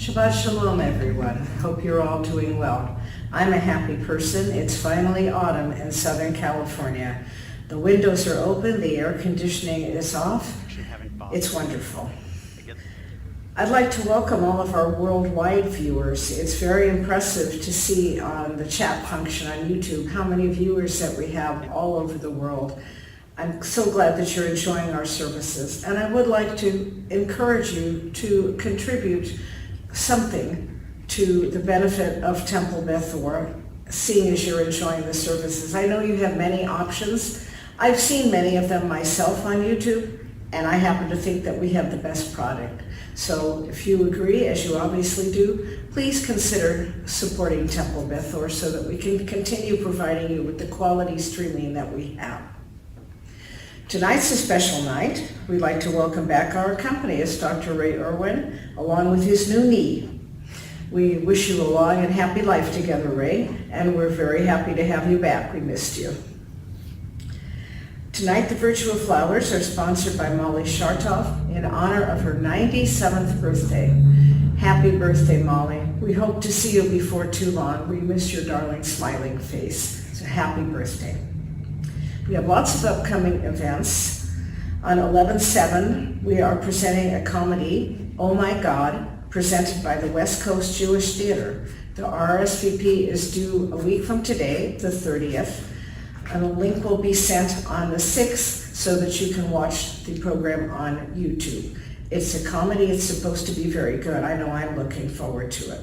Shabbat Shalom, everyone. Hope you're all doing well. I'm a happy person. It's finally autumn in Southern California. The windows are open, the air conditioning is off. It's wonderful. I'd like to welcome all of our worldwide viewers. It's very impressive to see on the chat function on YouTube how many viewers that we have all over the world. I'm so glad that you're enjoying our services, and I would like to encourage you to contribute something to the benefit of Temple Beth Or, seeing as you're enjoying the services. I know you have many options. I've seen many of them myself on YouTube, and I happen to think that we have the best product. So if you agree, as you obviously do, please consider supporting Temple Beth Or so that we can continue providing you with the quality streaming that we have. Tonight's a special night. We'd like to welcome back our accompanist, Dr. Ray Irwin, along with his new knee. We wish you a long and happy life together, Ray, and we're very happy to have you back. We missed you. Tonight, the Virtual Flowers are sponsored by Molly Shartoff in honor of her 97th birthday. Happy birthday, Molly. We hope to see you before too long. We miss your darling smiling face. So happy birthday. We have lots of upcoming events. On 11/7, we are presenting a comedy, Oh My God, presented by the West Coast Jewish Theater. The RSVP is due a week from today, the 30th, and a link will be sent on the 6th so that you can watch the program on YouTube. It's a comedy. It's supposed to be very good. I know I'm looking forward to it.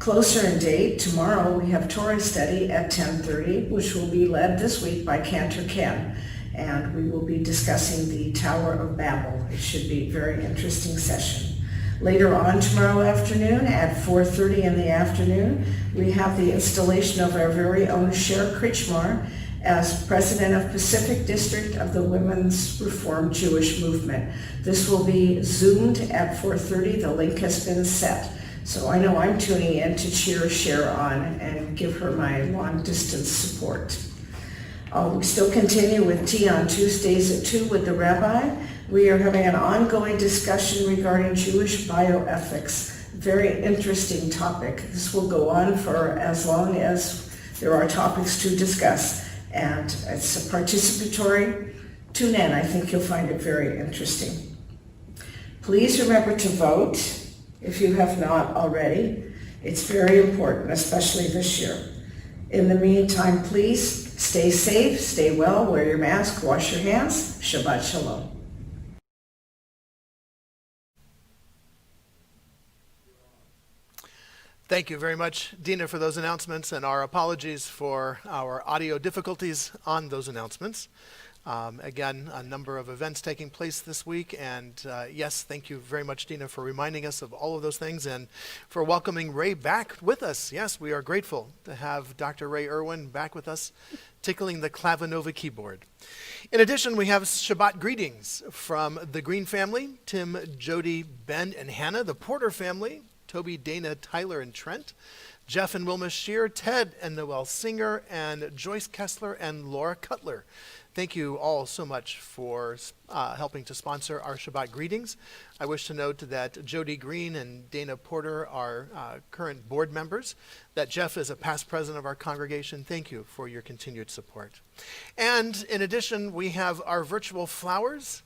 Closer in date, tomorrow we have Torah study at 10:30, which will be led this week by Cantor Ken, and we will be discussing the Tower of Babel. It should be a very interesting session. Later on tomorrow afternoon at 4:30 in the afternoon, we have the installation of our very own Cher Kritchmar as president of Pacific District of the Women's Reformed Jewish Movement. This will be Zoomed at 4:30. The link has been set. So I know I'm tuning in to cheer Cher on and give her my long-distance support. We still continue with tea on Tuesdays at 2 with the Rabbi. We are having an ongoing discussion regarding Jewish bioethics. Very interesting topic. This will go on for as long as there are topics to discuss. And it's a participatory. Tune in. I think you'll find it very interesting. Please remember to vote if you have not already. It's very important, especially this year. In the meantime, please stay safe, stay well, wear your mask, wash your hands. Shabbat Shalom. Thank you very much, Dina, for those announcements, and our apologies for our audio difficulties on those announcements. Again, a number of events taking place this week, and yes, thank you very much, Dina, for reminding us of all of those things and for welcoming Ray back with us. Yes, we are grateful to have Dr. Ray Irwin back with us, tickling the Clavinova keyboard. In addition, we have Shabbat greetings from the Green family, Tim, Jody, Ben, and Hannah, the Porter family, Toby, Dana, Tyler, and Trent, Jeff and Wilma Shear, Ted and Noel Singer, and Joyce Kessler and Laura Cutler. Thank you all so much for helping to sponsor our Shabbat greetings. I wish to note that Jody Green and Dana Porter are current board members, that Jeff is a past president of our congregation. Thank you for your continued support. And in addition, we have our virtual flowers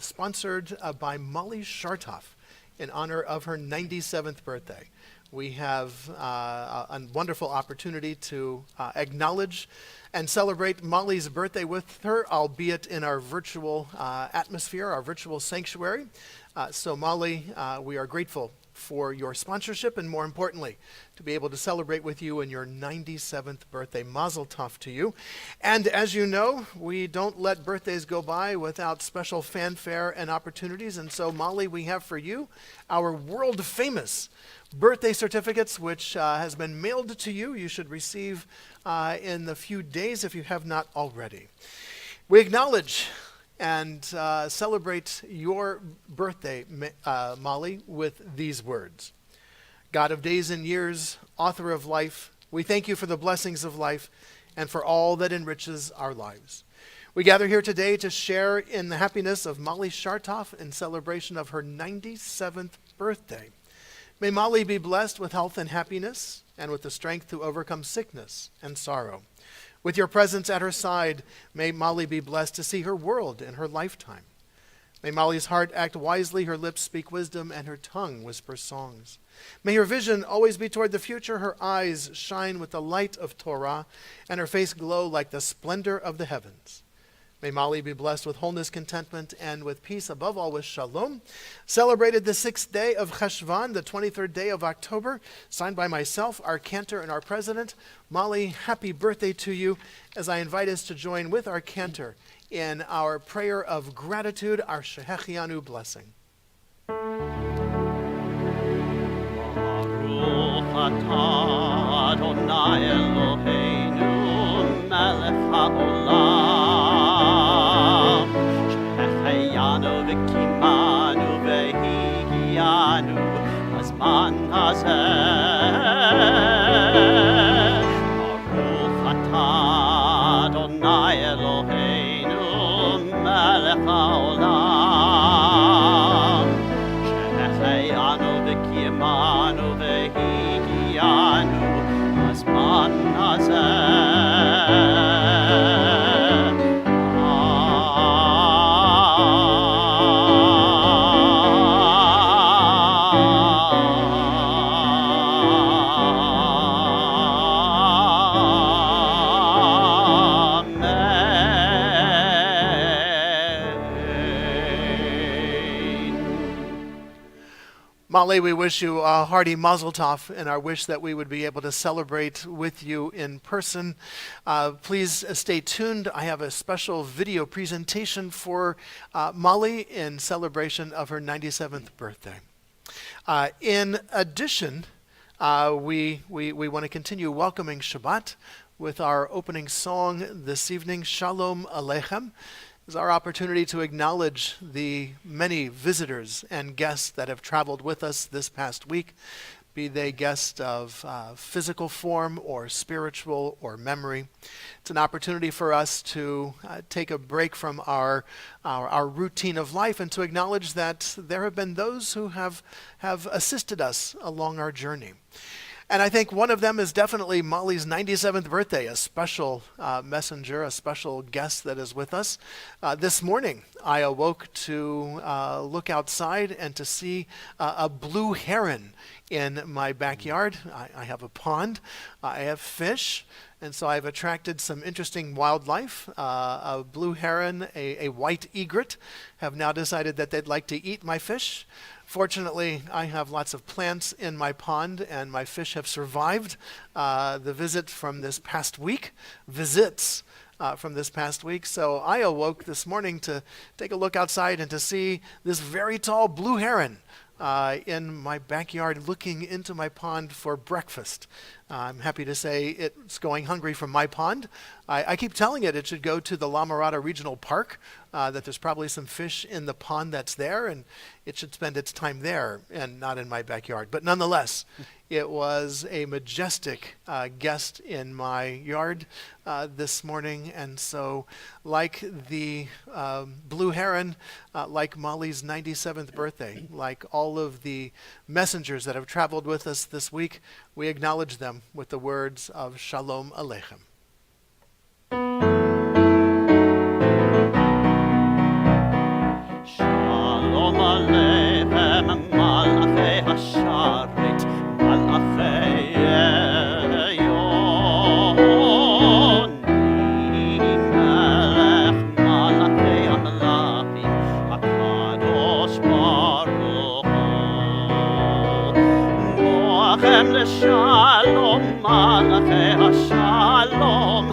sponsored by Molly Shartoff in honor of her 97th birthday. We have a wonderful opportunity to acknowledge and celebrate Molly's birthday with her, albeit in our virtual atmosphere, our virtual sanctuary. So Molly, we are grateful for your sponsorship and, more importantly, to be able to celebrate with you in your 97th birthday. Mazel tov to you. And as you know, we don't let birthdays go by without special fanfare and opportunities. And so, Molly, we have for you our world famous birthday certificates, which has been mailed to you. You should receive in the few days if you have not already. We acknowledge and celebrate your birthday, Molly, with these words. God of days and years, author of life, we thank you for the blessings of life and for all that enriches our lives. We gather here today to share in the happiness of Molly Shartoff in celebration of her 97th birthday. May Molly be blessed with health and happiness and with the strength to overcome sickness and sorrow. With your presence at her side, may Molly be blessed to see her world in her lifetime. May Molly's heart act wisely, her lips speak wisdom, and her tongue whisper songs. May her vision always be toward the future, her eyes shine with the light of Torah, and her face glow like the splendor of the heavens. May Molly be blessed with wholeness, contentment, and with peace, above all with shalom. Celebrated the 6th day of Cheshvan, the 23rd day of October, signed by myself, our Cantor, and our president. Molly, happy birthday to you, as I invite us to join with our Cantor in our prayer of gratitude, our Shehechianu blessing. Baruch atah Adonai Eloheinu melech haolam shehecheyanu v'kimanu v'higianu hazman hazeh. Baruch atah Adonai Eloheinu melech haolam shehecheyanu v'kimanu v'higianu hazman hazeh. Molly, we wish you a hearty mazel tov, and our wish that we would be able to celebrate with you in person. Please stay tuned. I have a special video presentation for Molly in celebration of her 97th birthday. In addition, we want to continue welcoming Shabbat with our opening song this evening, Shalom Aleichem. Is our opportunity to acknowledge the many visitors and guests that have traveled with us this past week, be they guests of physical form or spiritual or memory. It's an opportunity for us to take a break from our routine of life and to acknowledge that there have been those who have assisted us along our journey. And I think one of them is definitely Molly's 97th birthday, a special messenger, a special guest that is with us. This morning, I awoke to look outside and to see a blue heron in my backyard. I have a pond, I have fish, and so I've attracted some interesting wildlife. A blue heron, a white egret, have now decided that they'd like to eat my fish. Fortunately, I have lots of plants in my pond, and my fish have survived the visit from this past week, from this past week. So I awoke this morning to take a look outside and to see this very tall blue heron in my backyard looking into my pond for breakfast. I'm happy to say it's going hungry from my pond. I keep telling it should go to the La Mirada Regional Park, that there's probably some fish in the pond that's there, and it should spend its time there and not in my backyard. But nonetheless, it was a majestic guest in my yard this morning, and so like the blue heron, like Molly's 97th birthday, like all of the messengers that have traveled with us this week, we acknowledge them with the words of Shalom Aleichem. Shalom Aleichem, Malachei Hasharet, Malachei Yoni, Melech Malachei Amalachim, HaKadosh Baruch Hu. Moachem L'Shalom, Malachei Hashalom,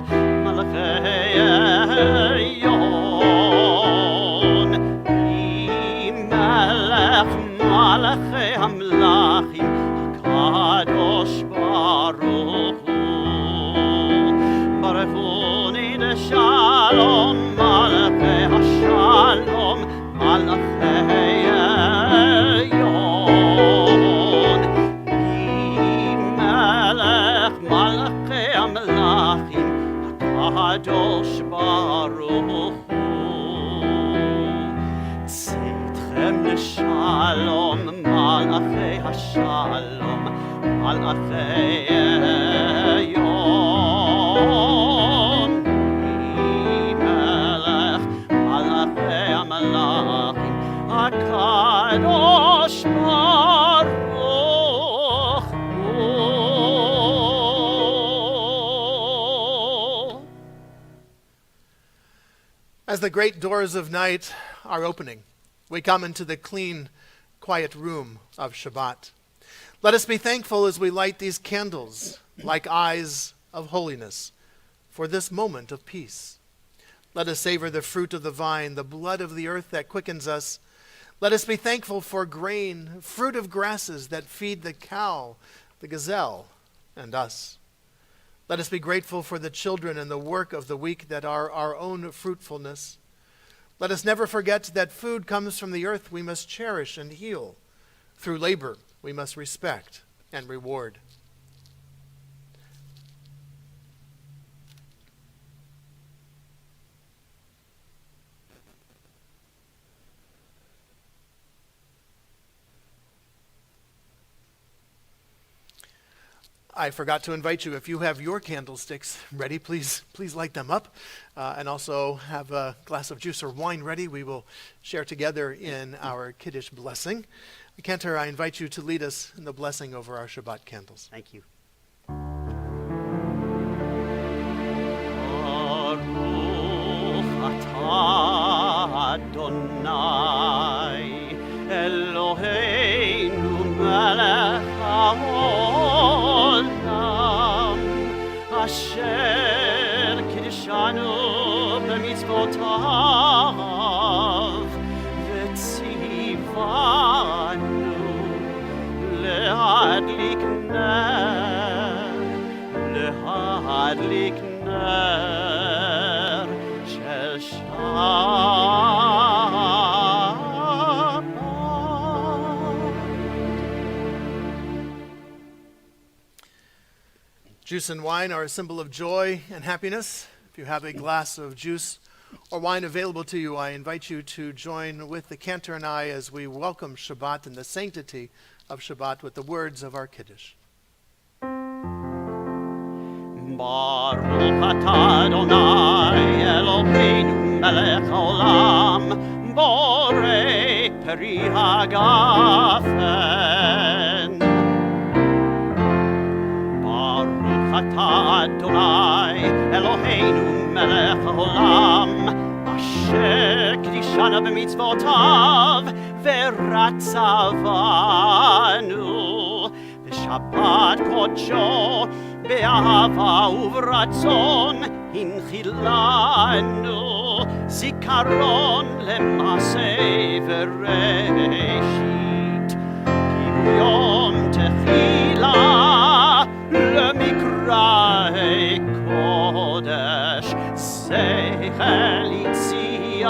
Malachei Yon, Melech Malachei Hamlachim, HaKadosh Baruch Hu. Baruchuni L'Shalom, Malachei Hashalom, Malachei Yon, Melech Malachei Hamlachim, HaKadosh Baruch Hu. Tzitchem L'Shalom, Malachei Hashalom, מלאכי עליון, מלך מלאכי המלאכים, הקדוש ברוך הוא. As the great doors of night are opening, we come into the clean, quiet room of Shabbat. Let us be thankful as we light these candles, like eyes of holiness, for this moment of peace. Let us savor the fruit of the vine, the blood of the earth that quickens us. Let us be thankful for grain, fruit of grasses that feed the cow, the gazelle, and us. Let us be grateful for the children and the work of the week that are our own fruitfulness. Let us never forget that food comes from the earth we must cherish and heal. Through labor, we must respect and reward. I forgot to invite you, if you have your candlesticks ready, please light them up. And also have a glass of juice or wine ready. We will share together in our kaddish blessing. Cantor, I invite you to lead us in the blessing over our Shabbat candles. Thank you. Baruch atah Adonai Eloheinu melech haolam asher kiddishanu b'mitzvotav v'tzivanu להדליק נר של שבת. Juice and wine are a symbol of joy and happiness. If you have a glass of juice or wine available to you, I invite you to join with the Cantor and I as we welcome Shabbat and the sanctity of Shabbat with the words of our kaddish. Baruch atah Adonai Eloheinu melech haolam borei peri hagafen. Baruch atah Adonai Eloheinu melech haolam asher kiddishanu b'mitzvotav v'ratzavanu v'shabbat kodsho באהבה וברצון הנחילנו זיכרון למעשה וראשית כי הוא יום תחילה למקראי קודש זכר ליציאת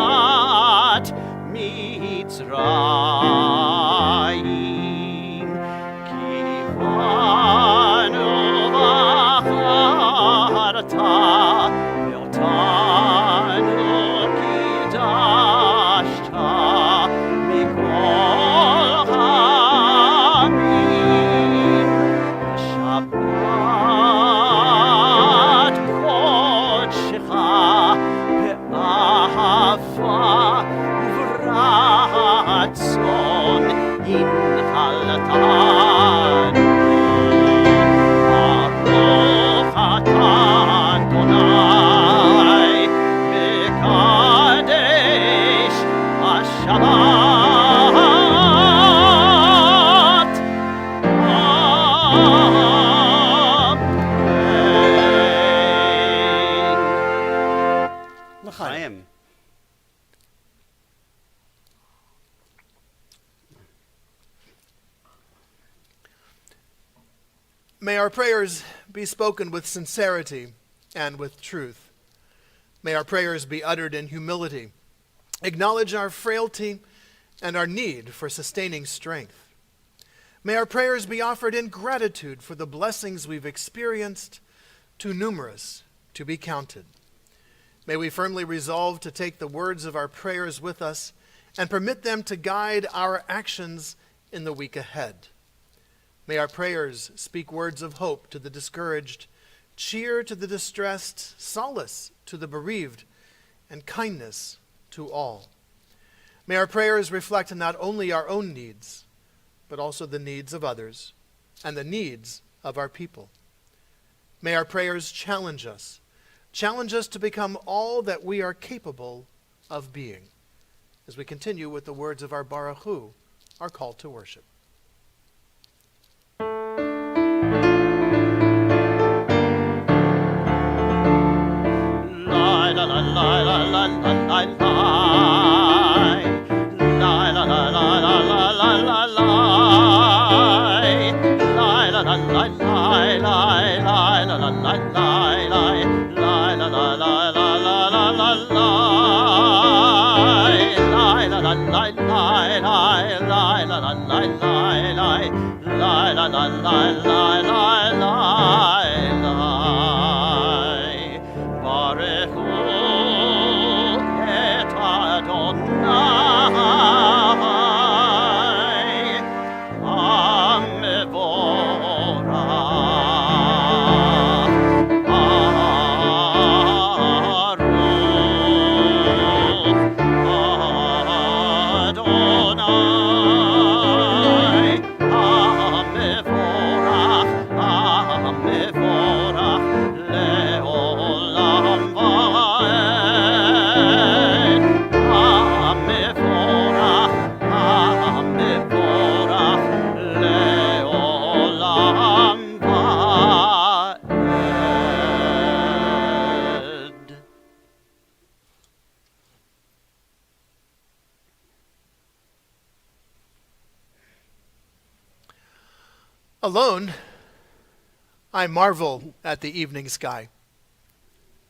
מצרים קיוונו ואותנו קידשת מכל העמים שבת קודשך באהבה וברצון הנחלתנו. ברוך אתה אדוני מקדש השבת. אמן. לחיים. May our prayers be spoken with sincerity and with truth. May our prayers be uttered in humility, acknowledge our frailty and our need for sustaining strength. May our prayers be offered in gratitude for the blessings we've experienced, too numerous to be counted. May we firmly resolve to take the words of our prayers with us and permit them to guide our actions in the week ahead. May our prayers speak words of hope to the discouraged, cheer to the distressed, solace to the bereaved, and kindness to all. May our prayers reflect not only our own needs, but also the needs of others and the needs of our people. May our prayers challenge us to become all that we are capable of being, as we continue with the words of our Baruch Hu, our call to worship. Alone, I marvel at the evening sky.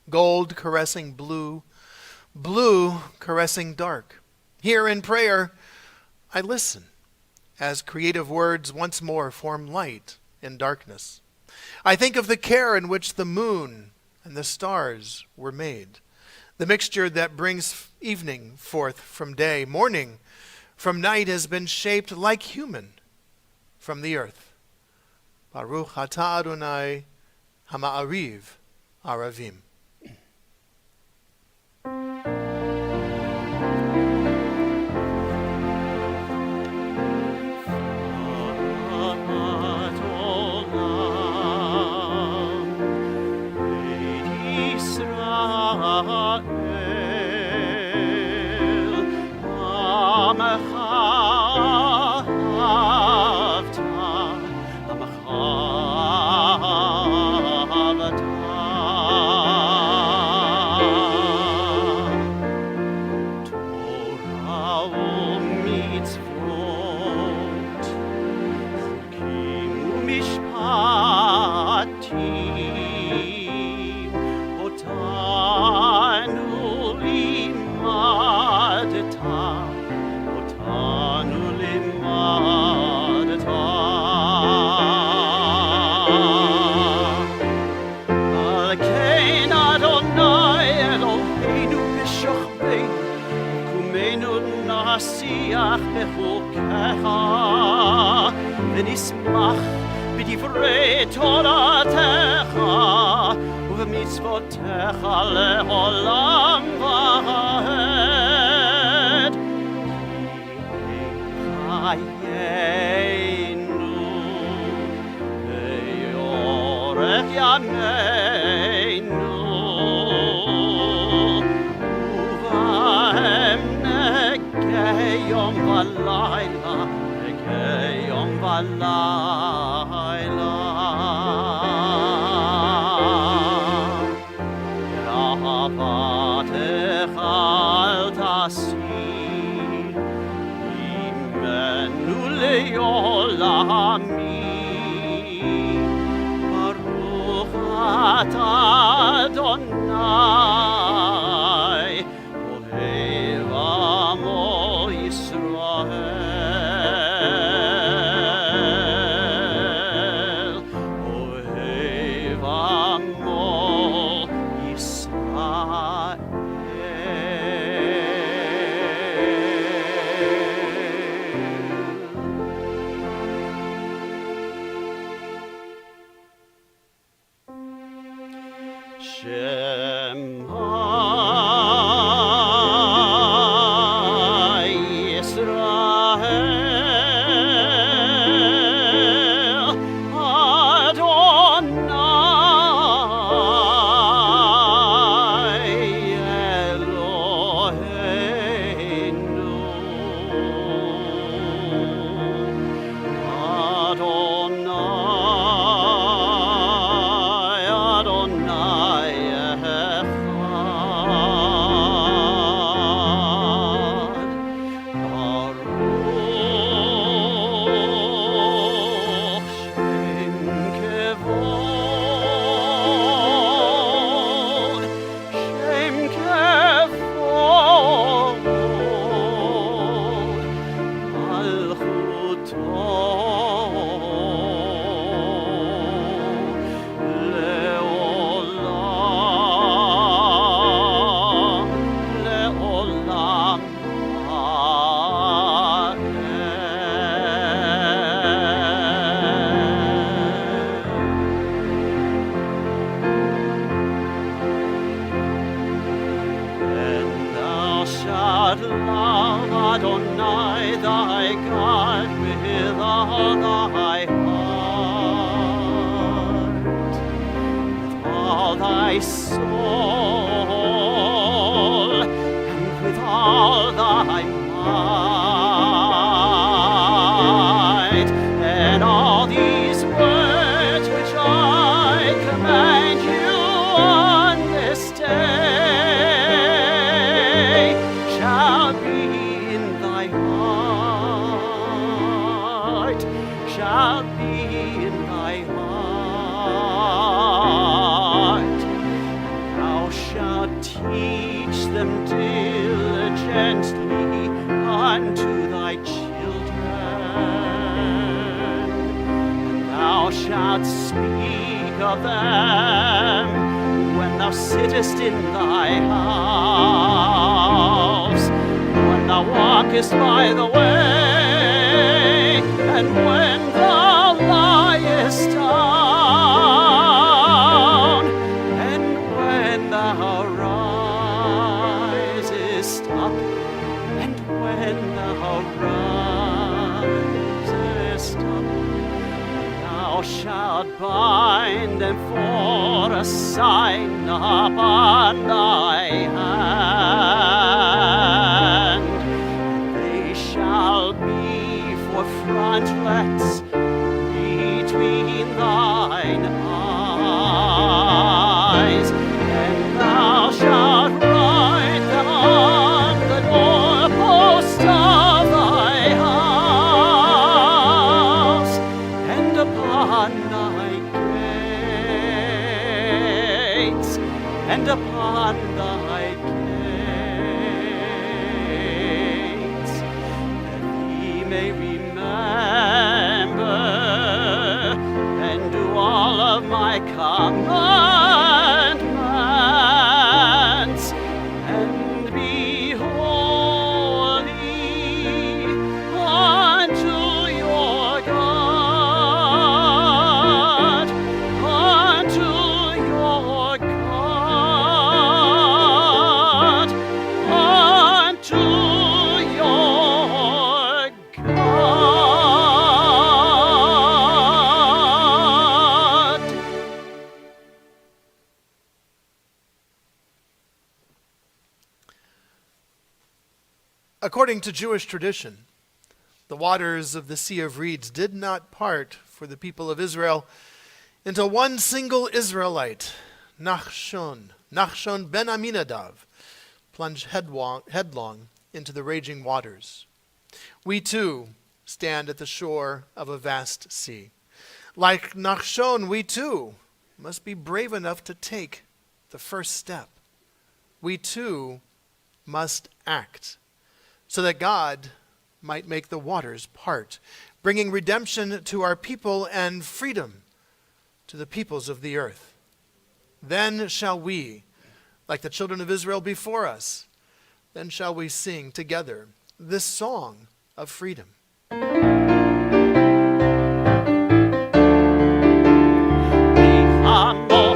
Gold caressing blue, blue caressing dark. Here in prayer, I listen as creative words once more form light in darkness. I think of the care in which the moon and the stars were made, the mixture that brings evening forth from day, morning from night has been shaped like human from the earth. Baruch atah Adonai hama'ariv aravim. ונשמח בדברי תורתך ובמצוותיך לעולם ועד. כי חיינו לאורך ימינו ובהם נגה יום ולילה יום ולילה. אהבתך אל תסיר ממנו לעולמי. ברוך אתה אדוני אוהב עמו ישראל. Shema Yisrael Adonai Eloheinu Adonai Adonai Echad Baruch Shem Kevod Shem Kevod Malchuto And thou shalt love Adonai thy God with all thy heart, with all thy soul, and with all thy might. And all these words which I command you on this day shall be in thy heart, shall be in thy heart. Thou shalt teach them diligently unto thy children, and thou shalt speak of them when thou sittest in thy house, when thou walkest by the way, and when thou liest down, and when thou risest up, and when thou risest up. Thou shalt bind them for a sign upon thy hand. They shall be for frontlets between thine eyes, and thou shalt write them on the doorpost of thy house, and upon thy gates, and upon thy gates, that ye may remember and do all of my commandments, and be holy unto your God, unto your God, unto your God. According to Jewish tradition, the waters of the Sea of Reeds did not part for the people of Israel until one single Israelite, Nachshon ben Aminadav, plunged headlong into the raging waters. We too stand at the shore of a vast sea. Like Nachshon, we too must be brave enough to take the first step. We too must act so that God might make the waters part, bringing redemption to our people and freedom to the peoples of the earth. Then shall we, like the children of Israel before us, then shall we sing together this song of freedom. Amo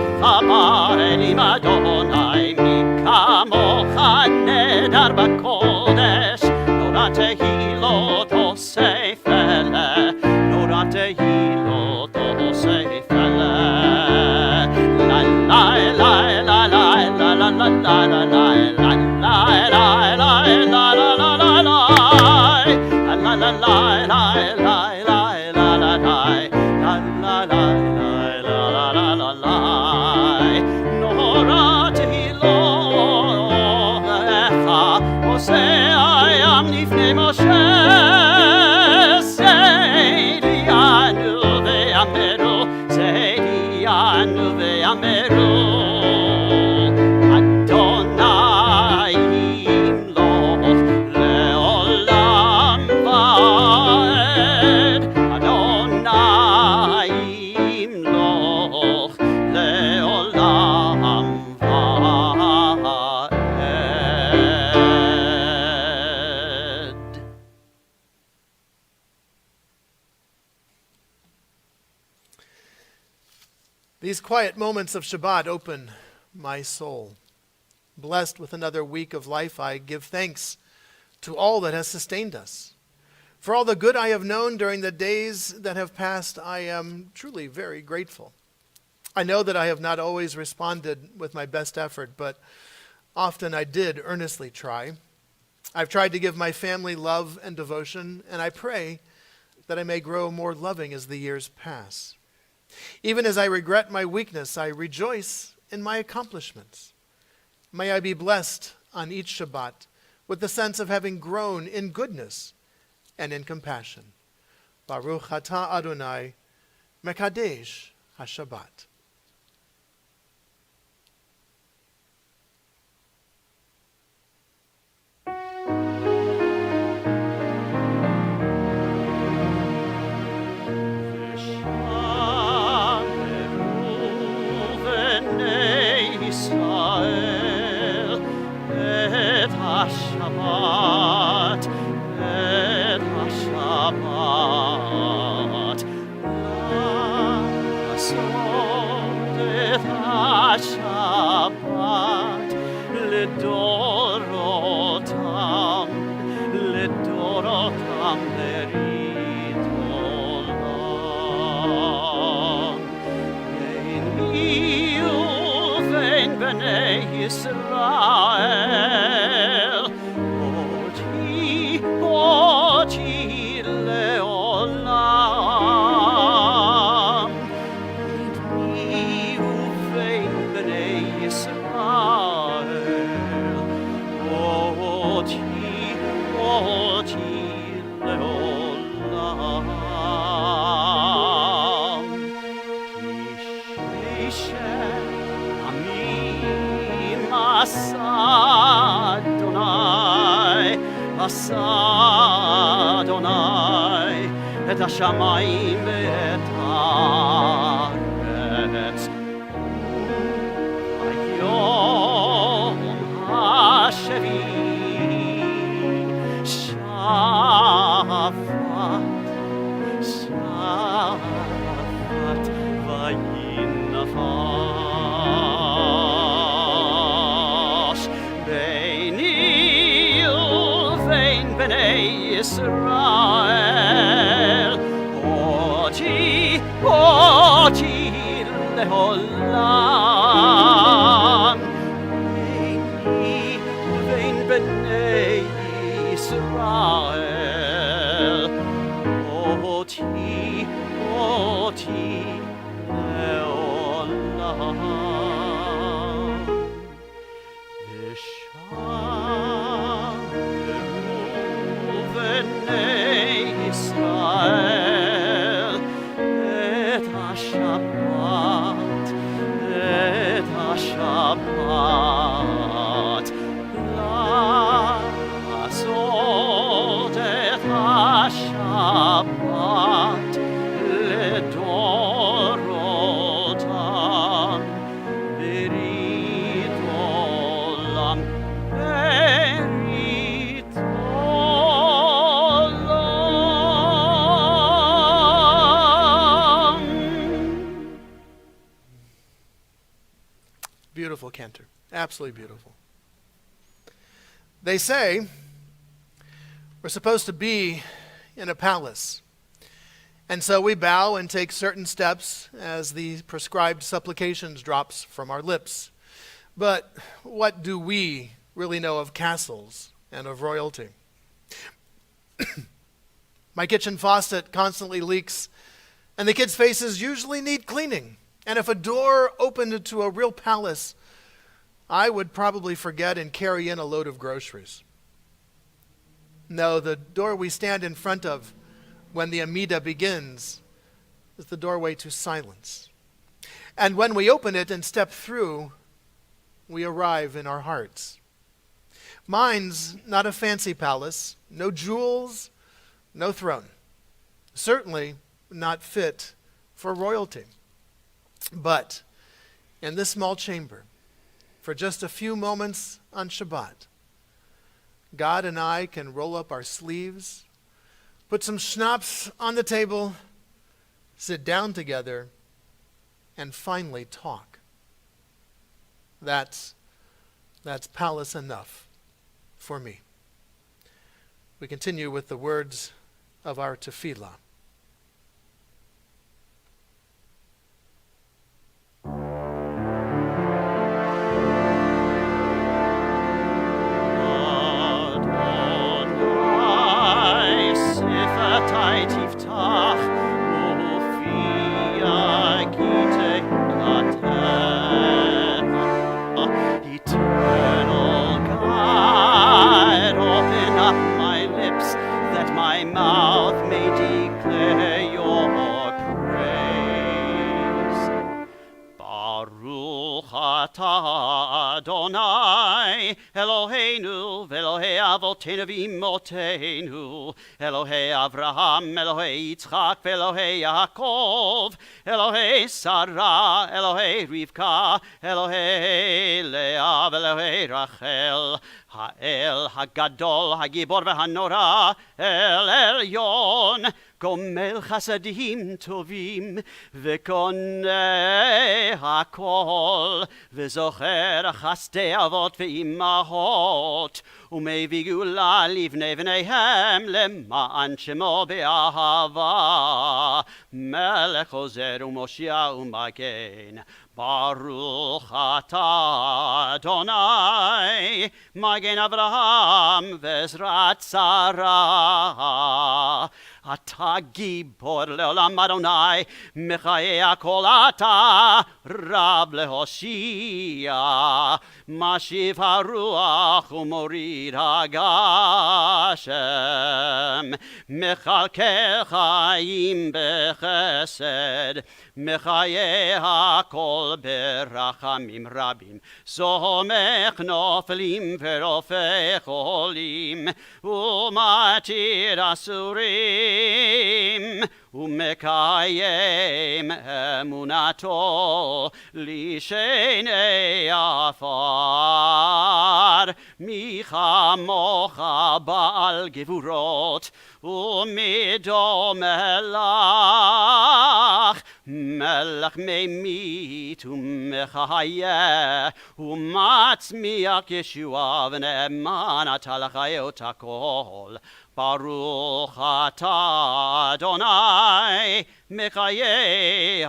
These quiet moments of Shabbat open my soul. Blessed with another week of life, I give thanks to all that has sustained us. For all the good I have known during the days that have passed, I am truly very grateful. I know that I have not always responded with my best effort, but often I did earnestly try. I've tried to give my family love and devotion, and I pray that I may grow more loving as the years pass. Even as I regret my weakness, I rejoice in my accomplishments. May I be blessed on each Shabbat with the sense of having grown in goodness and in compassion. Baruch atah Adonai, mekadesh haShabbat. Shabbat, et ha-Shabbat, la'asot et ha-Shabbat, לדורותם, לדורותם לרית עולם. בין מי ובין בני ישראל, אותי לעולם. ביני ובין בני ישראל, אותי לעולם. כי ששת עמים עשה אדוני את השמיים ואת הארץ. היום השביעי שבת וינפש. ביני ובין בני ישראל, אותי לעולם. ביני ובין בני ישראל, אותי לעולם. ישראל את השבת, את השבת, לעשות את השבת לדורותם, ברית עולם, ברית Beautiful, Cantor. Absolutely beautiful. They say we're supposed to be in a palace. And so we bow and take certain steps as the prescribed supplications drops from our lips. But what do we really know of castles and of royalty? My kitchen faucet constantly leaks, and the kids' faces usually need cleaning. And if a door opened to a real palace, I would probably forget and carry in a load of groceries. No, the door we stand in front of when the Amida begins is the doorway to silence. And when we open it and step through, we arrive in our hearts. Mine's not a fancy palace, no jewels, no throne. Certainly not fit for royalty. But in this small chamber, for just a few moments on Shabbat, God and I can roll up our sleeves, put some schnapps on the table, sit down together, and finally talk. That's palace enough for me. We continue with the words of our tefillah. Eternal God, open up my lips that my mouth may declare your praise. Baruch atah Adonai, Eloheinu, Elohei Avotenu v'Imotenu, Elohei Avraham, Elohei Yitzchak, Elohei Yaakov, Elohei Sarah, Elohei Rivka, Elohei Leah, Elohei Rachel, Ha'el Hagadol, Hagibor v'Hanora, El Elyon, Gomel Chasadim Tovim, V'koneh Hakol, V'zocher Chasdei Avot v'Imahot, Umevii Gula Livnei V'neihem Lema'an Shemo Be'ahava, Melech Ozer u'Moshia u'Magen, Baruch atah Adonai, Magen Avraham v'Ezrat Sarah. Ata gibor leolam Adonai, Mechayeh kol ata, Rab lehoshia, Mashiv haruach umorid hagashem, Mechalkel chayim bechesed, Mechayeh hakol berachamim rabim, Zomech noflim verofech olim, Umatir asurim, Umekayem emunato lishenei afar, Michamocha baal gevurot, Umido melach, Melech memit umechayeh, Umatzmiach Yeshua v'ne'emanat halachayot hakol. Baruch atah Adonai, Mechayeh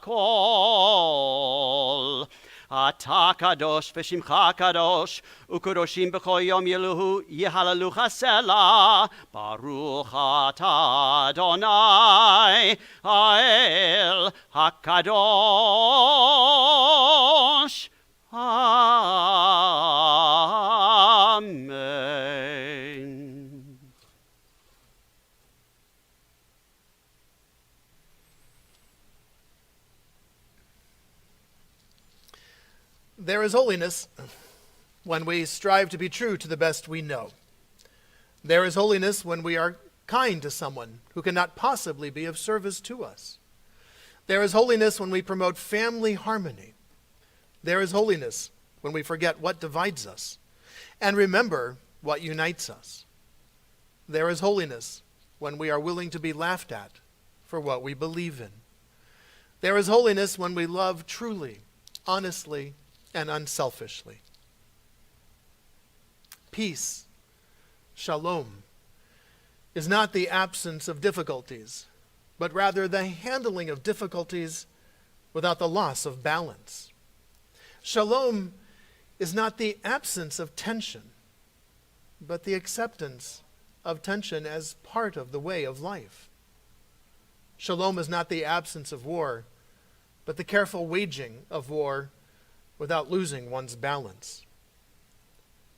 hakol. Ata kadosh v'shimcha kadosh, u'kadoshim b'chol yom yehalalucha selah. Baruch atah Adonai, Ha'el hakadosh. Amen. There is holiness when we strive to be true to the best we know. There is holiness when we are kind to someone who cannot possibly be of service to us. There is holiness when we promote family harmony. There is holiness when we forget what divides us and remember what unites us. There is holiness when we are willing to be laughed at for what we believe in. There is holiness when we love truly, honestly, and unselfishly. Peace, shalom, is not the absence of difficulties, but rather the handling of difficulties without the loss of balance. Shalom is not the absence of tension, but the acceptance of tension as part of the way of life. Shalom is not the absence of war, but the careful waging of war without losing one's balance.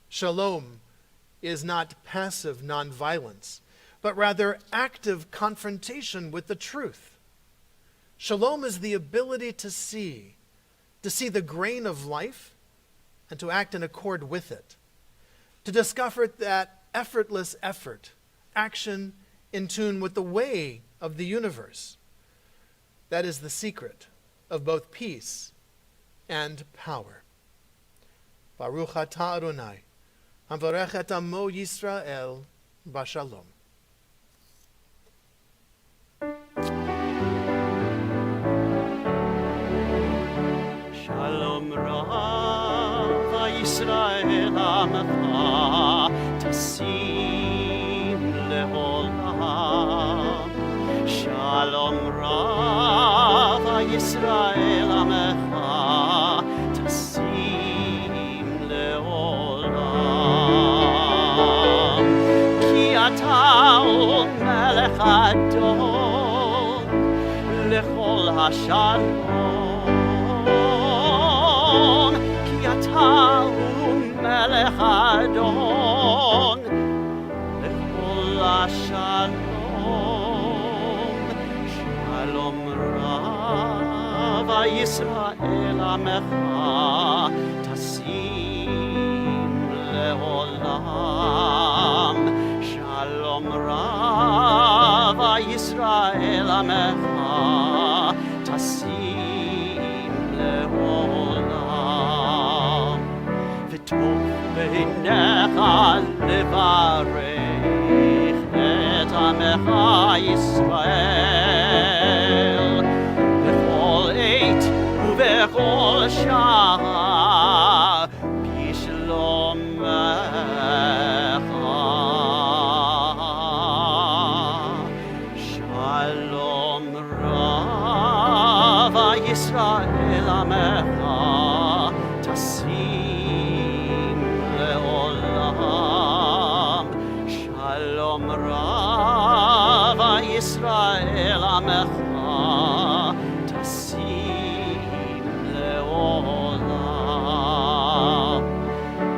Shalom is not passive nonviolence, but rather active confrontation with the truth. Shalom is the ability to see the grain of life and to act in accord with it, to discover that effortless effort, action in tune with the way of the universe. That is the secret of both peace and power. Baruch atah Adonai, hamvarech et amo Yisrael b'shalom. Shalom Rav Yisrael Amecha Tasim Leolam. Shalom Rav Yisrael Amecha Tasim Leolam. Ki Ata Melech Adon Lechol HaShalom. Melech Adon Lechol HaShalom. Shalom Rav Yisrael Amecha Tasim Leolam. Shalom Rav Yisrael Amecha Tasim Leolam. V'tov beinecha levarech et amecha Yisrael b'chol eit u'b'chol shah b'shlomecha. Shalom Rav Yisrael Amecha Tasim Leolam. Shalom Rav Yisrael Amecha Tasim Leolam.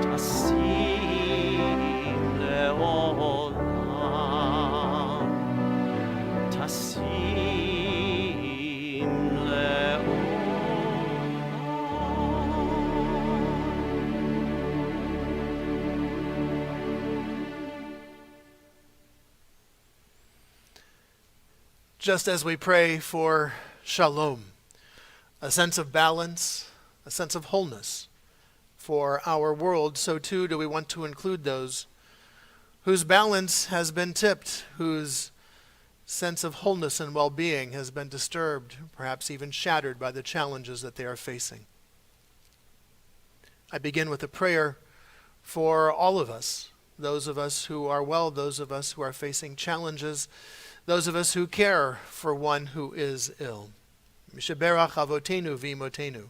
Tasim Leolam. Tasim Leolam. Just as we pray for shalom, a sense of balance, a sense of wholeness for our world, so too do we want to include those whose balance has been tipped, whose sense of wholeness and well-being has been disturbed, perhaps even shattered by the challenges that they are facing. I begin with a prayer for all of us, those of us who are well, those of us who are facing challenges, those of us who care for one who is ill. Mishaberach avotenu v'imotenu.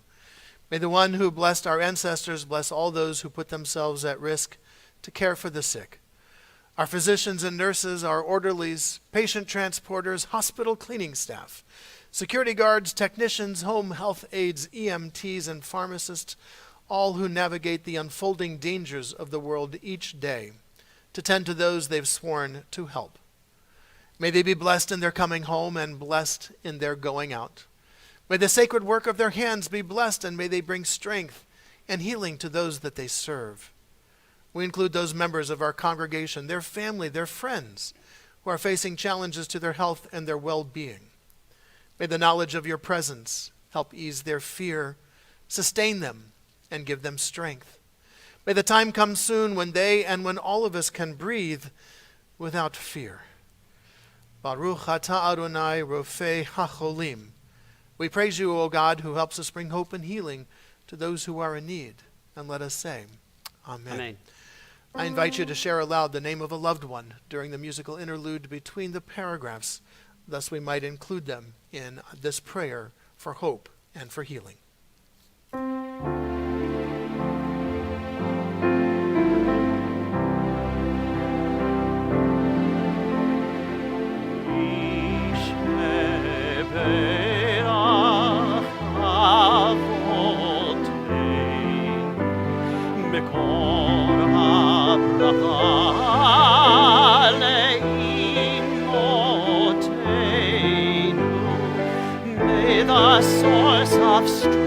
May the one who blessed our ancestors bless all those who put themselves at risk to care for the sick. Our physicians and nurses, our orderlies, patient transporters, hospital cleaning staff, security guards, technicians, home health aides, EMTs, and pharmacists, all who navigate the unfolding dangers of the world each day to tend to those they've sworn to help. May they be blessed in their coming home and blessed in their going out. May the sacred work of their hands be blessed, and may they bring strength and healing to those that they serve. We include those members of our congregation, their family, their friends, who are facing challenges to their health and their well-being. May the knowledge of your presence help ease their fear, sustain them, and give them strength. May the time come soon when they and when all of us can breathe without fear. Baruch atah Adonai rofei hacholim. We praise you, O God, who helps us bring hope and healing to those who are in need. And let us say, Amen. Amen. I invite you to share aloud the name of a loved one during the musical interlude between the paragraphs. Thus we might include them in this prayer for hope and for healing.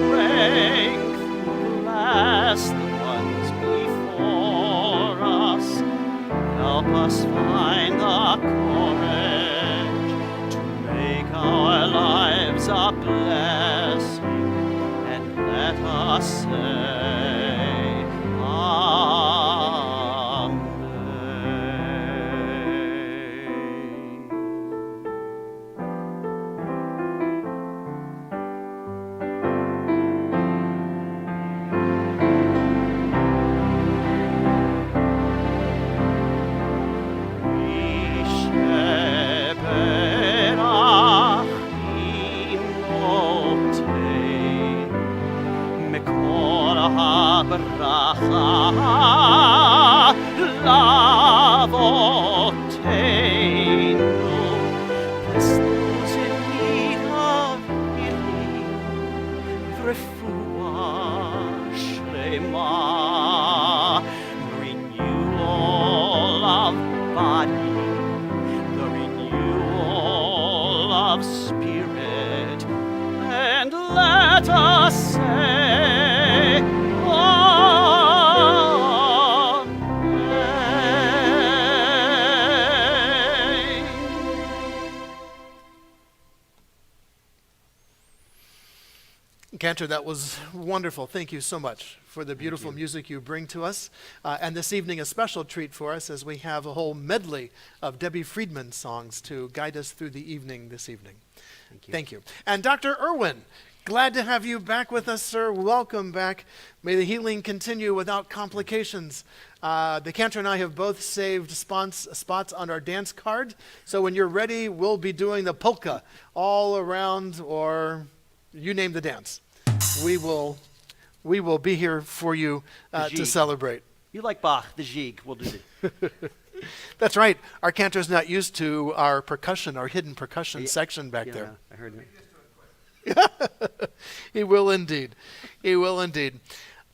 strength. Bless the ones before us. Help us find the courage to make our lives a blessing, and let us say, Amen. Renewal of body, the renewal of spirit, and let us say, Amen. Cantor, that was wonderful. Thank you so much for the beautiful music you bring to us. And this evening, a special treat for us as we have a whole medley of Debbie Friedman songs to guide us through the evening this evening. Thank you. And Dr. Irwin, glad to have you back with us, sir. Welcome back. May the healing continue without complications. The Cantor and I have both saved spots on our dance card. So when you're ready, we'll be doing the polka all around, or you name the dance. We will be here for you to celebrate. You like Bach, the jig, we'll do it. That's right. Our Cantor's not used to our percussion, our hidden percussion section back there. I heard it. He will indeed. He will indeed.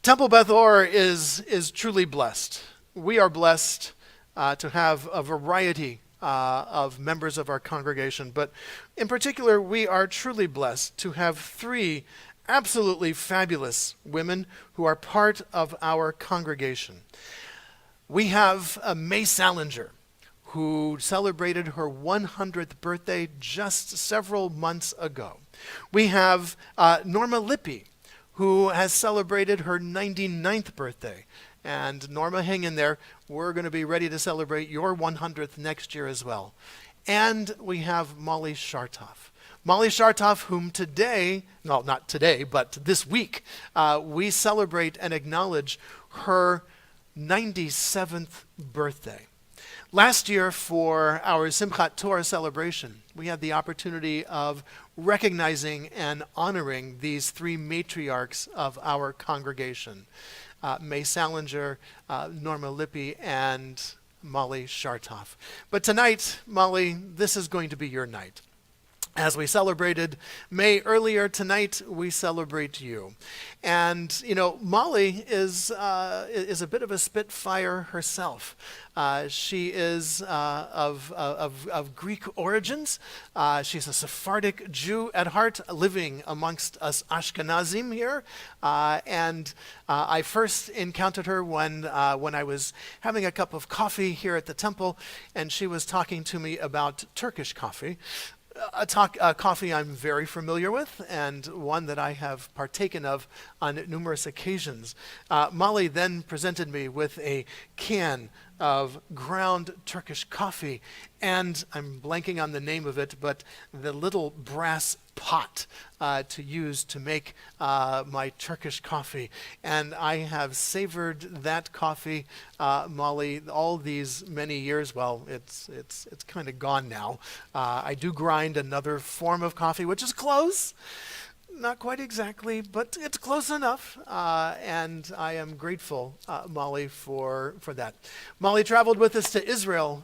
Temple Beth Or is truly blessed. We are blessed to have a variety of members of our congregation, but in particular, we are truly blessed to have three absolutely fabulous women who are part of our congregation. We have May Salinger, who celebrated her 100th birthday just several months ago. We have Norma Lippi, who has celebrated her 99th birthday. And Norma, hang in there. We're going to be ready to celebrate your 100th next year as well. And we have Molly Shartoff. Molly Shartoff, whom today, no, not today, but this week, we celebrate and acknowledge her 97th birthday. Last year, for our Simchat Torah celebration, we had the opportunity of recognizing and honoring these three matriarchs of our congregation, May Salinger, Norma Lippi, and Molly Shartoff. But tonight, Molly, this is going to be your night. As we celebrated May earlier, tonight we celebrate you. And, you know, Molly is a bit of a spitfire herself. She is of Greek origins. She's a Sephardic Jew at heart, living amongst us Ashkenazim here. And I first encountered her when I was having a cup of coffee here at the temple, and she was talking to me about Turkish coffee. A coffee I'm very familiar with, and one that I have partaken of on numerous occasions. Molly then presented me with a can of ground Turkish coffee, and I'm blanking on the name of it, but the little brass pot to use to make my Turkish coffee. And I have savored that coffee, Molly, all these many years. Well, it's kind of gone now. I do grind another form of coffee, which is close. Not quite exactly, but it's close enough, and I am grateful, Molly, for that. Molly traveled with us to Israel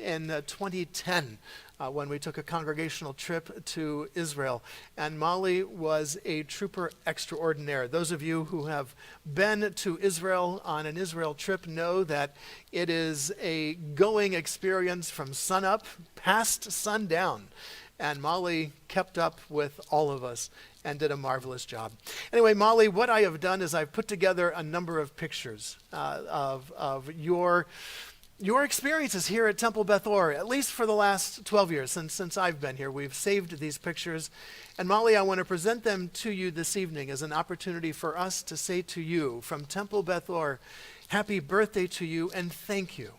in 2010 when we took a congregational trip to Israel, and Molly was a trooper extraordinaire. Those of you who have been to Israel on an Israel trip know that it is a going experience from sunup past sundown. and Molly kept up with all of us and did a marvelous job. Anyway, Molly, what I have done is I've put together a number of pictures of your experiences here at Temple Beth Or, at least for the last 12 years since I've been here. We've saved these pictures. And Molly, I want to present them to you this evening as an opportunity for us to say to you from Temple Beth Or, happy birthday to you and thank you.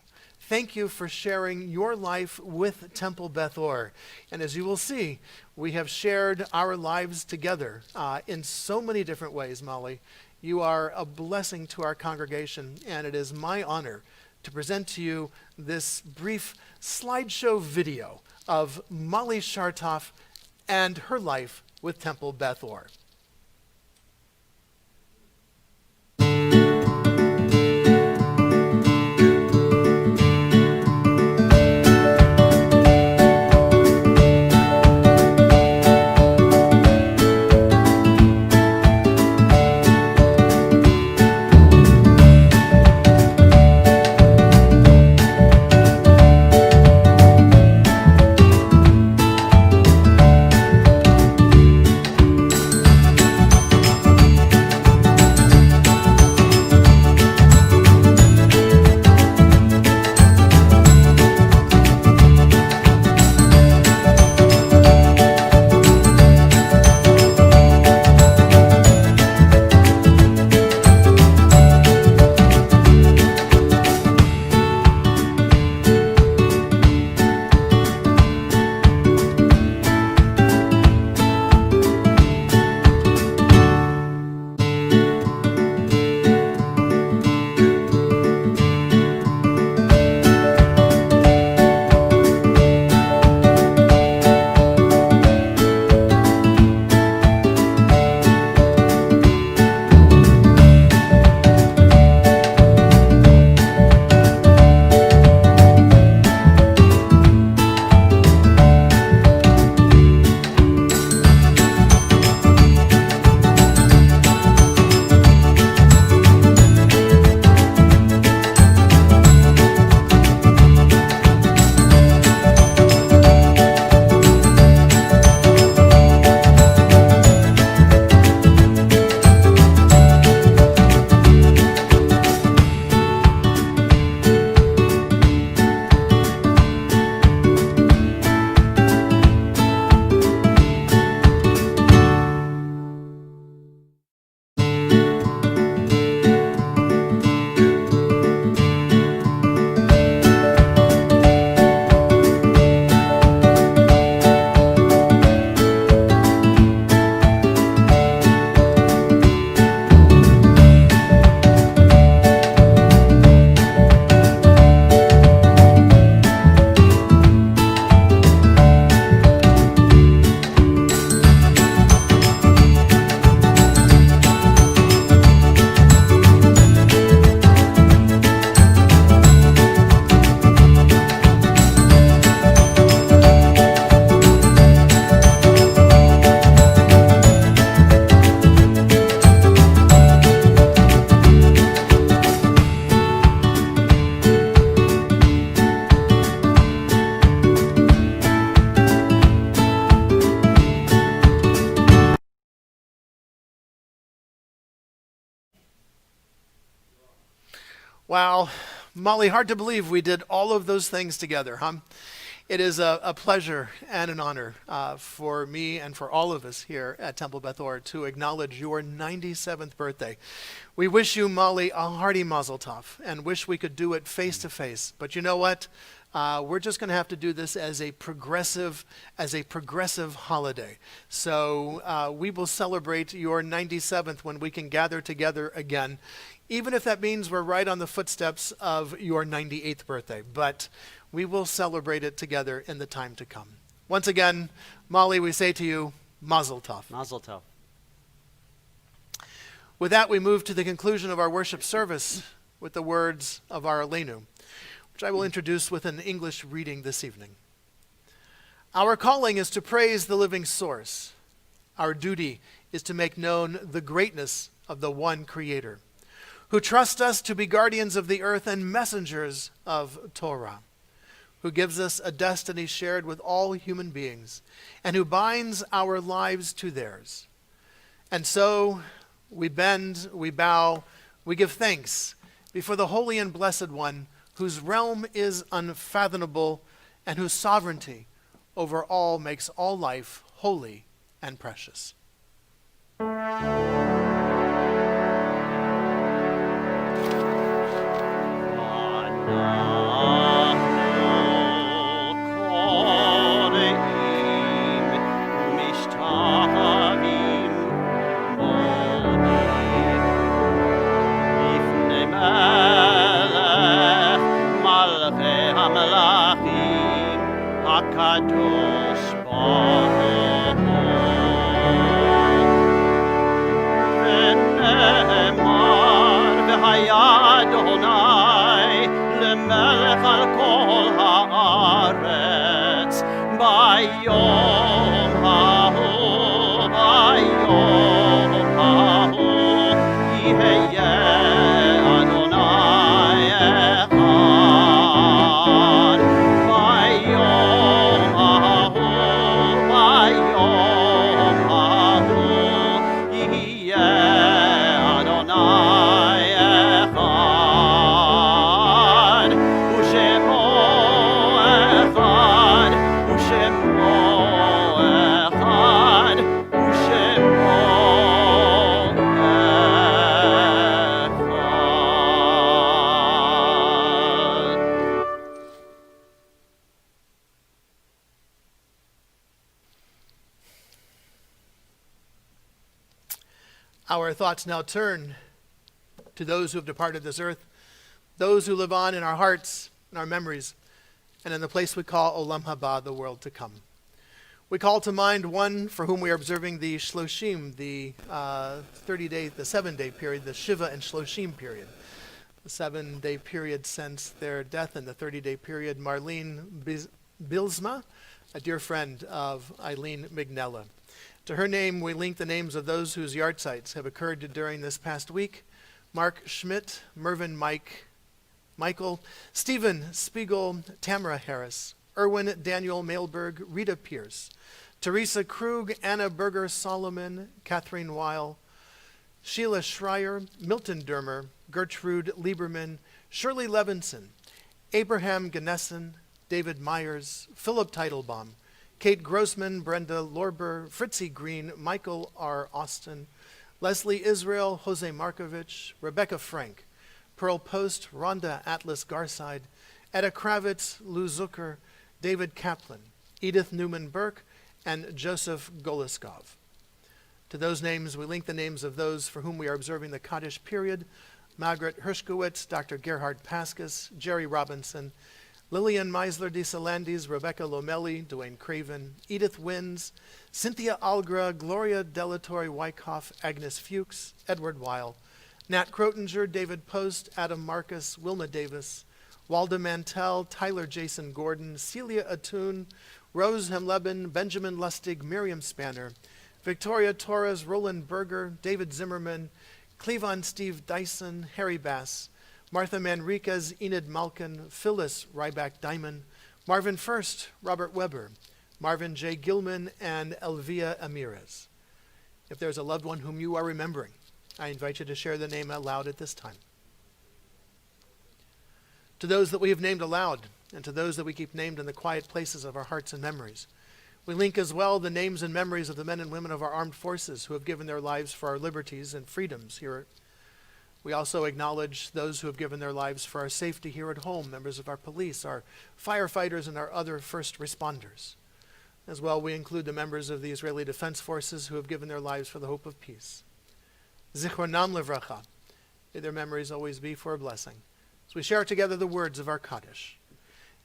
Thank you for sharing your life with Temple Beth Or. And as you will see, we have shared our lives together in so many different ways, Molly. You are a blessing to our congregation, and it is my honor to present to you this brief slideshow video of Molly Shartoff and her life with Temple Beth Or. Wow, Molly, hard to believe we did all of those things together, huh? It is a pleasure and an honor for me and for all of us here at Temple Beth Or to acknowledge your 97th birthday. We wish you, Molly, a hearty mazel tov and wish we could do it face to face. But you know what? We're just going to have to do this as a progressive holiday. So we will celebrate your 97th when we can gather together again, even if that means we're right on the footsteps of your 98th birthday. But we will celebrate it together in the time to come. Once again, Molly, we say to you, mazel tov. Mazel tov. With that, we move to the conclusion of our worship service with the words of our Aleinu, which I will introduce with an English reading this evening. Our calling is to praise the living source. Our duty is to make known the greatness of the one Creator, who trusts us to be guardians of the earth and messengers of Torah, who gives us a destiny shared with all human beings, and who binds our lives to theirs. And so we bend, we bow, we give thanks before the Holy and Blessed One, whose realm is unfathomable and whose sovereignty over all makes all life holy and precious. Kadosh Baruch V'nemar v'haya Adonai lemelech al kol haaretz bayom hahu yiheyeh Adonai echad bayom Our thoughts now turn to those who have departed this earth, those who live on in our hearts, in our memories, and in the place we call Olam Haba, the world to come. We call to mind one for whom we are observing the Shloshim, the 7-day period, the Shiva and Shloshim period. The 7-day period since their death, and the 30-day period, Marlene Bilsma, a dear friend of Eileen Mignella. To her name, we link the names of those whose yahrzeits have occurred during this past week: Mark Schmidt, Mervyn Michael, Stephen Spiegel, Tamara Harris, Erwin Daniel Mailberg, Rita Pierce, Teresa Krug, Anna Berger Solomon, Catherine Weil, Sheila Schreier, Milton Dermer, Gertrude Lieberman, Shirley Levinson, Abraham Ganessen, David Myers, Philip Teitelbaum, Kate Grossman, Brenda Lorber, Fritzy Green, Michael R. Austin, Leslie Israel, Jose Markovich, Rebecca Frank, Pearl Post, Rhonda Atlas Garside, Etta Kravitz, Lou Zucker, David Kaplan, Edith Newman Burke, and Joseph Goliskov. To those names, we link the names of those for whom we are observing the Kaddish period: Margaret Hershkowitz, Dr. Gerhard Paskus, Jerry Robinson, Lillian Meisler de Salandis, Rebecca Lomelli, Dwayne Craven, Edith Wins, Cynthia Algra, Gloria Delatorre Wyckoff, Agnes Fuchs, Edward Weil, Nat Krotinger, David Post, Adam Marcus, Wilma Davis, Walda Mantell, Tyler Jason Gordon, Celia Atun, Rose Hemleben, Benjamin Lustig, Miriam Spanner, Victoria Torres, Roland Berger, David Zimmerman, Cleavon Steve Dyson, Harry Bass, Martha Manriquez, Enid Malkin, Phyllis Ryback Diamond, Marvin First, Robert Weber, Marvin J. Gilman, and Elvia Amirez. If there's a loved one whom you are remembering, I invite you to share the name aloud at this time. To those that we have named aloud, and to those that we keep named in the quiet places of our hearts and memories, we link as well the names and memories of the men and women of our armed forces who have given their lives for our liberties and freedoms here. We also acknowledge those who have given their lives for our safety here at home, members of our police, our firefighters, and our other first responders. As well, we include the members of the Israeli Defense Forces who have given their lives for the hope of peace. Zichronam Livracha. May their memories always be for a blessing. As we share together the words of our Kaddish.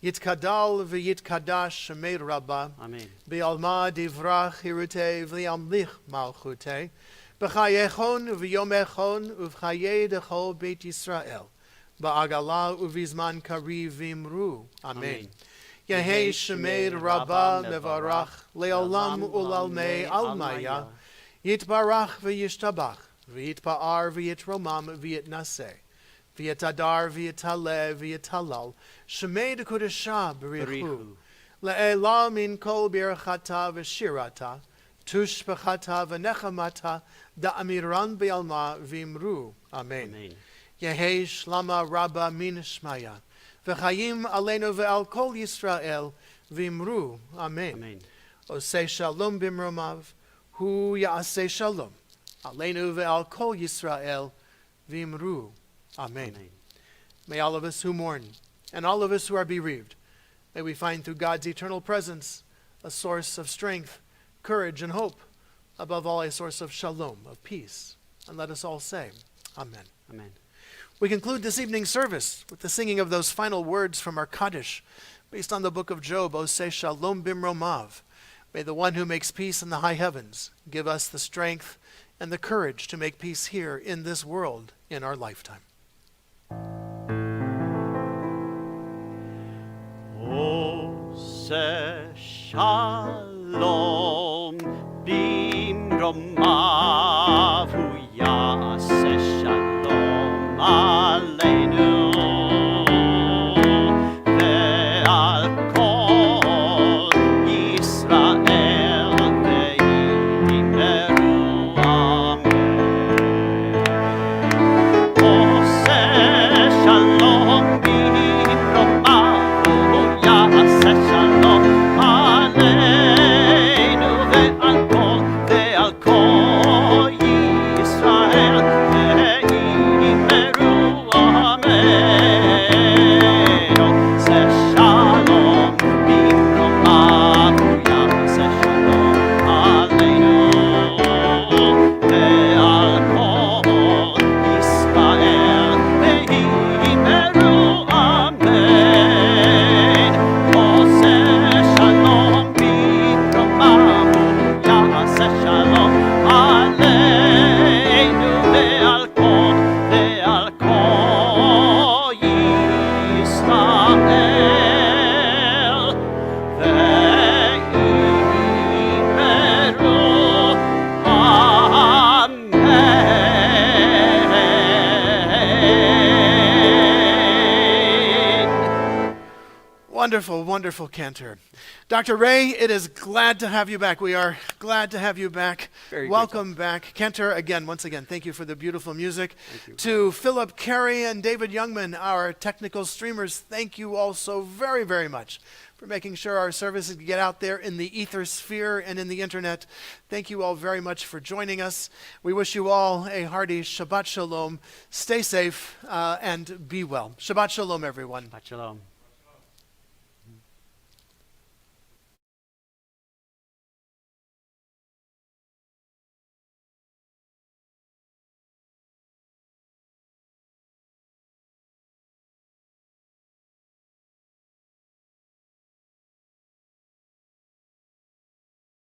Yitkadal v'yitkadash shemei Rabba. Amen. Be'alma divrach hirute v'liamlich malchute. B'chayechon v'yomechon uv'chaye decho Beit Yisrael. Ba'agala uvizman kari v'imru. Amen. Yehei shemei Rabba mevarach le'olam ulalmei almaya. Yitbarach v'yishtabach v'yitpa'ar v'yitromam v'yitnaseh. v'yatadar v'yatale v'yatalal, shemei dekudesha b'richu, B'richu. le'ela min kol birchata v'shirata, tushbechata v'nechamata, da'amiran b'alma v'imru. Amen. Amen. Yehi shlama rabba min shmaya, v'chayim aleinu ve'al kol Yisrael, v'imru. Amen. Amen. Osei shalom bimromav, hu ya'aseh shalom, aleinu ve'al kol Yisrael, v'imru. Amen. Amen. May all of us who mourn, and all of us who are bereaved, may we find through God's eternal presence a source of strength, courage, and hope, above all a source of shalom, of peace. And let us all say, Amen. Amen. We conclude this evening's service with the singing of those final words from our kaddish, based on the book of Job, Oseh shalom bimromav. May the one who makes peace in the high heavens give us the strength and the courage to make peace here in this world in our lifetime. Oseh shalom bimromav, hu ya'aseh shalom aleinu ve'al kol Yisrael ve'imeru amen. Oseh shalom bimromav, hu ya'aseh shalom aleinu ve'al kol Yisrael ve'imeru amen. Oseh shalom bimromav, hu ya'aseh shalom aleinu ve'al kol Yisrael ve'imeru amen. Oseh shalom bimromav, hu ya'aseh shalom aleinu ve'al kol Yisrael ve'imeru amen. Wonderful, wonderful Cantor. Dr. Ray, it is glad to have you back. We are glad to have you back. Very good. Welcome back. Cantor, once again, thank you for the beautiful music. Thank you. To Philip Carey and David Youngman, our technical streamers, thank you all so very, very much for making sure our services get out there in the ether sphere and in the internet. Thank you all very much for joining us. We wish you all a hearty Shabbat Shalom. Stay safe and be well. Shabbat Shalom, everyone. Shabbat shalom.